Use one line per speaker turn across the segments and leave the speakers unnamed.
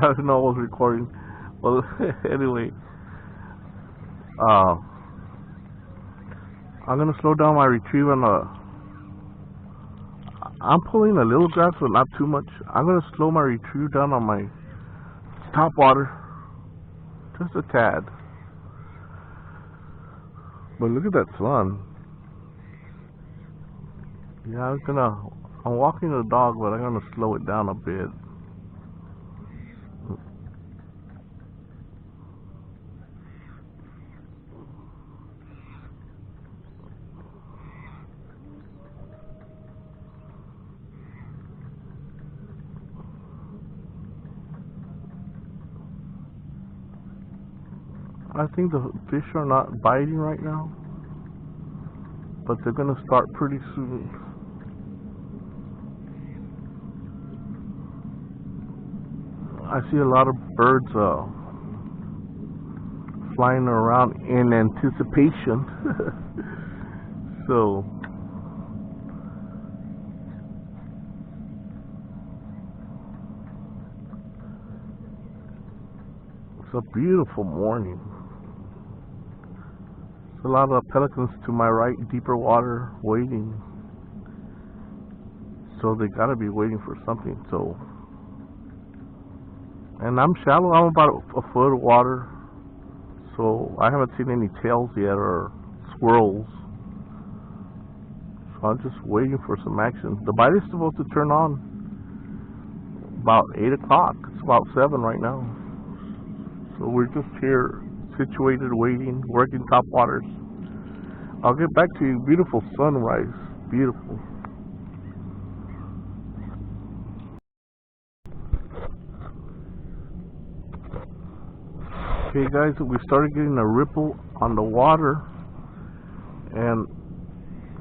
I didn't know I was recording. Well, anyway, I'm gonna slow down my retrieve on I'm pulling a little grass, but not too much. I'm gonna slow my retrieve down on my top water, just a tad. But look at that sun. Yeah, I'm walking the dog, but I'm gonna slow it down a bit. I think the fish are not biting right now, but they're gonna start pretty soon. I see a lot of birds flying around in anticipation. So it's a beautiful morning. There's a lot of pelicans to my right, deeper water, waiting. So they gotta be waiting for something. So, and I'm shallow. I'm about a foot of water. So I haven't seen any tails yet or swirls. So I'm just waiting for some action. The bite is supposed to turn on about 8 o'clock. It's about 7 right now. So we're just here, situated, waiting, working top waters. I'll get back to you. Beautiful sunrise. Beautiful. Okay guys, we started getting a ripple on the water, and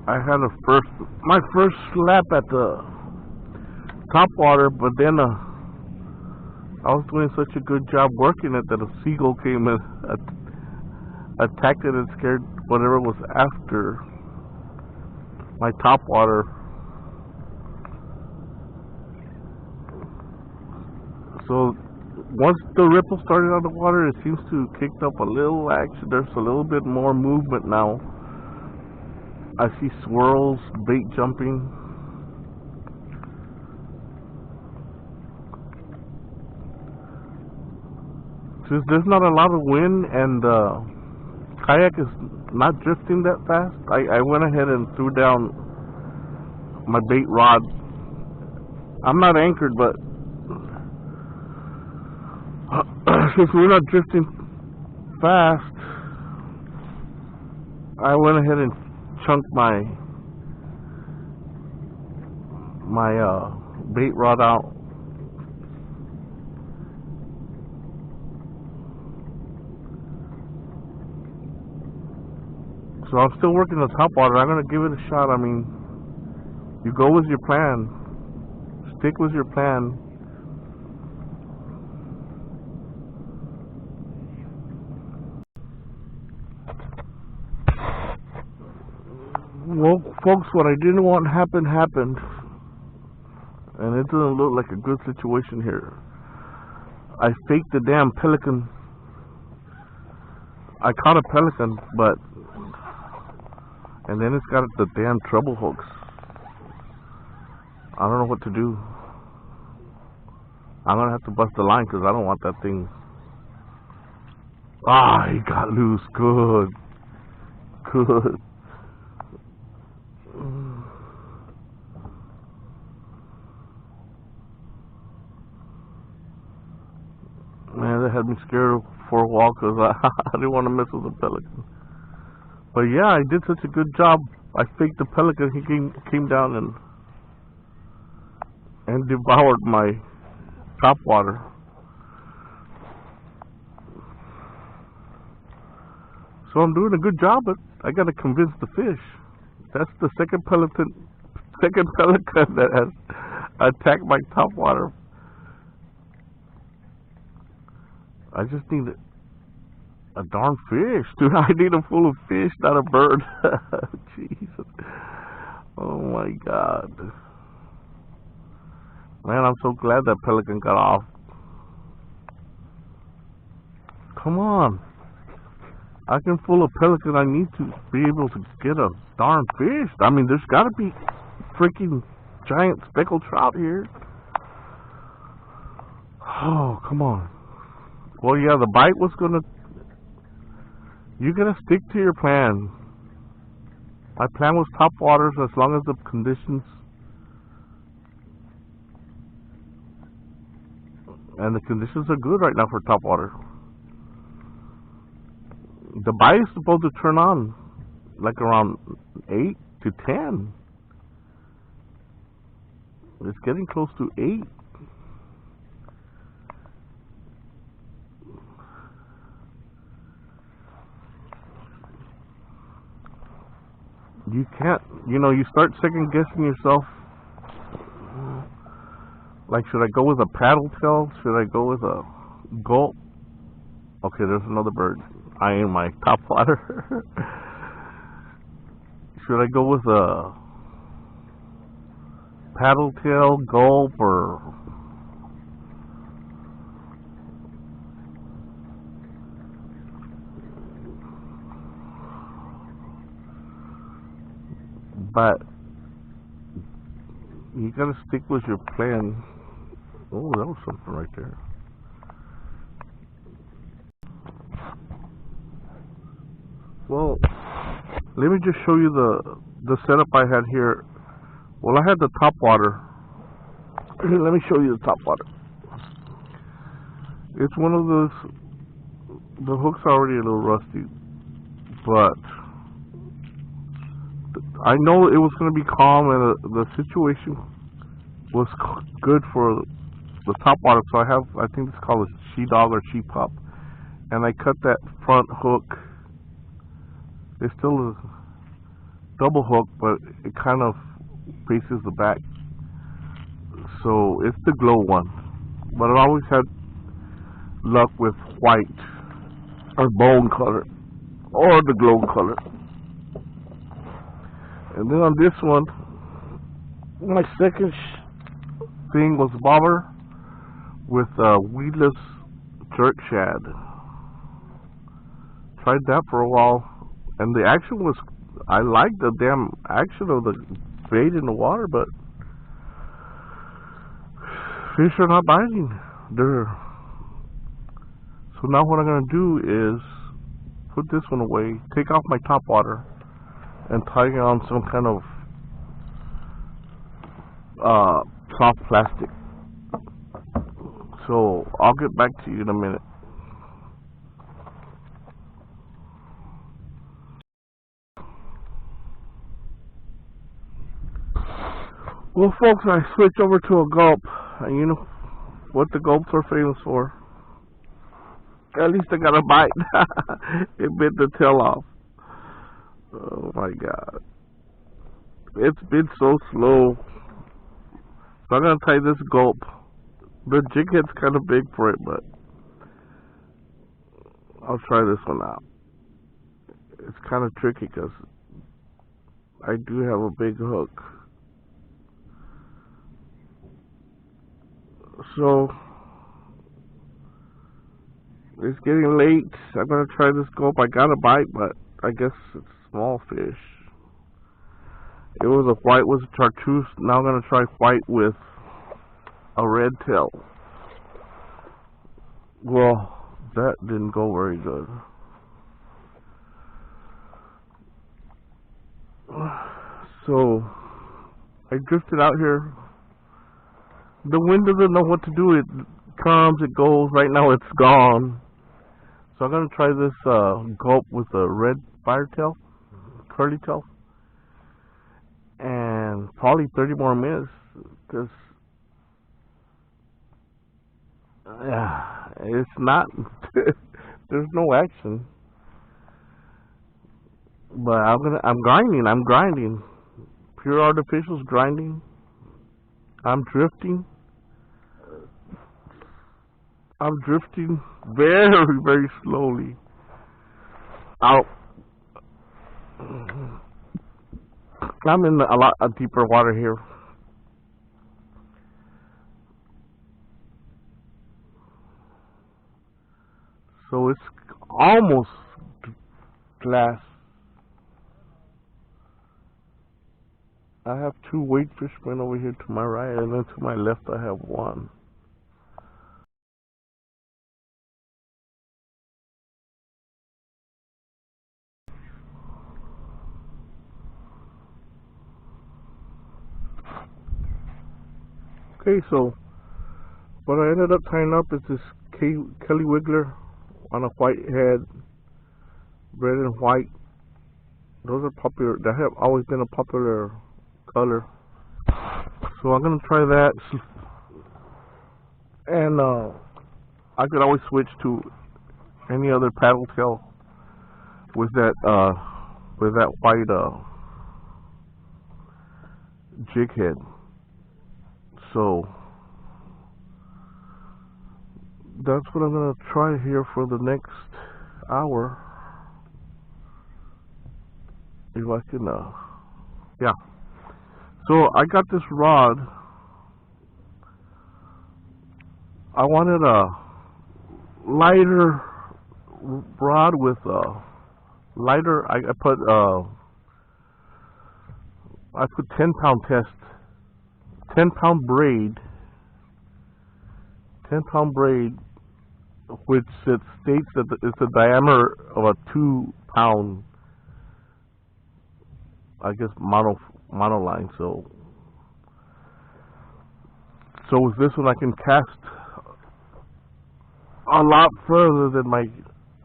I had my first slap at the top water, but then I was doing such a good job working it that a seagull came and attacked it and scared whatever was after my top water. So once the ripple started on the water, it seems to have kicked up a little action. There's a little bit more movement now. I see swirls, bait jumping. Since there's not a lot of wind and the kayak is not drifting that fast, I went ahead and threw down my bait rod. I'm not anchored, but since we're not drifting fast, I went ahead and chunked my bait rod out. So I'm still working the top water. I'm gonna give it a shot. I mean, you go with your plan. Stick with your plan. Well, folks, what I didn't want happen happened, and it doesn't look like a good situation here. I faked the damn pelican. I caught a pelican, and then it's got the damn treble hooks. I don't know what to do. I'm gonna have to bust the line because I don't want that thing. Ah, he got loose. Good. Good. Man, that had me scared for a while because I didn't want to mess with the pelican. But yeah, I did such a good job. I faked the pelican. He came down and devoured my top water. So I'm doing a good job, but I got to convince the fish. That's the second pelican that has attacked my top water. I just need a darn fish, dude. I need a full of fish, not a bird. Jesus. Oh my God. Man, I'm so glad that pelican got off. come on. I can fool a pelican. I need to be able to get a darn fish. I mean, there's got to be freaking giant speckled trout here. Oh, come on. Well, yeah, the bite was gonna... You gotta stick to your plan. My plan was top waters as long as the conditions... And the conditions are good right now for top water. The bite is supposed to turn on like around 8 to 10. It's getting close to 8. You can't, you start second guessing yourself. Like, should I go with a paddle tail? Should I go with a gulp? Okay, there's another bird eyeing my top water. Should I go with a paddle tail, gulp, or... But you gotta stick with your plan. Oh, that was something right there. Well, let me just show you the setup I had here. Well, I had the top water. Let me show you the top water. It's one of those. The hook's already a little rusty, but I know it was going to be calm, and the situation was good for the top water. So I think it's called a she-dog or she-pup, and I cut that front hook. It's still a double hook, but it kind of faces the back. So it's the glow one, but I've always had luck with white or bone color or the glow color. And then on this one, my second thing was bobber with weedless jerk shad. Tried that for a while, and the action was, I liked the damn action of the bait in the water, but fish are not biting. So now what I'm going to do is put this one away, take off my top water, and tie it on some kind of soft plastic. So I'll get back to you in a minute. Well, folks, I switched over to a gulp, and you know what the gulps are famous for. At least I got a bite. It bit the tail off. Oh my God. It's been so slow. So I'm going to tie this gulp. The jig head's kind of big for it, but I'll try this one out. It's kind of tricky because I do have a big hook. So it's getting late. I'm going to try this gulp. I got a bite, but I guess it's small fish. It was a white with a chartreuse. Now I'm going to try white with a red tail. Well, that didn't go very good. So I drifted out here. The wind doesn't know what to do. It comes, it goes. Right now it's gone. So I'm going to try this gulp with a red firetail, curly tail, and probably 30 more minutes, because it's not, there's no action. But I'm grinding. Pure artificial's grinding. I'm drifting very, very slowly out. I'm in a lot of deeper water here. So it's almost glass. I have two wade fishermen over here to my right, and then to my left I have one. Okay, so what I ended up tying up is this Kelly Wiggler on a white head, red and white. Those are popular. That have always been a popular color. So I'm gonna try that, and I could always switch to any other paddle tail with that white jig head. So that's what I'm gonna try here for the next hour. If I can, yeah. So I got this rod. I wanted a lighter rod with lighter. I put 10-pound test, 10-pound braid, 10-pound braid, which it states that it's a diameter of a 2-pound, I guess, monoline. So with this one I can cast a lot further than my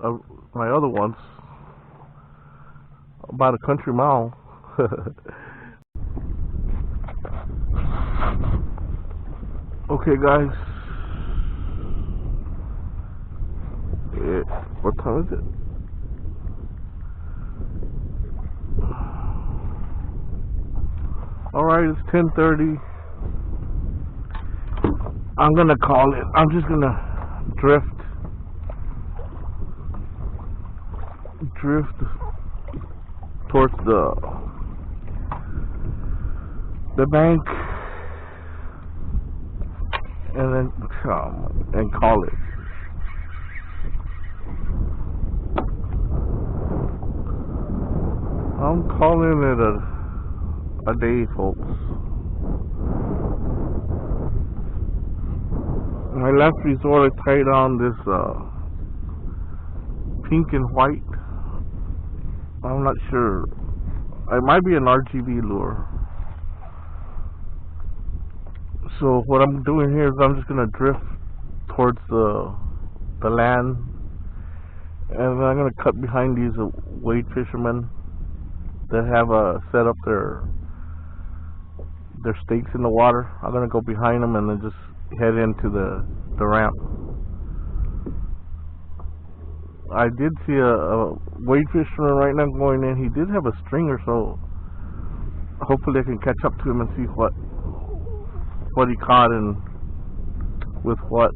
other ones, about a country mile. Okay, guys. What time is it? Alright, it's 10:30. I'm gonna call it. I'm just gonna drift towards the bank, and then and call it. I'm calling it a day, folks. My last resort, I tied on this pink and white. I'm not sure. It might be an RGB lure. So what I'm doing here is I'm just gonna drift towards the land, and then I'm gonna cut behind these wade fishermen that have set up their stakes in the water. I'm gonna go behind them and then just head into the ramp. I did see a wade fisherman right now going in. He did have a stringer, so hopefully I can catch up to him and see what he caught and with what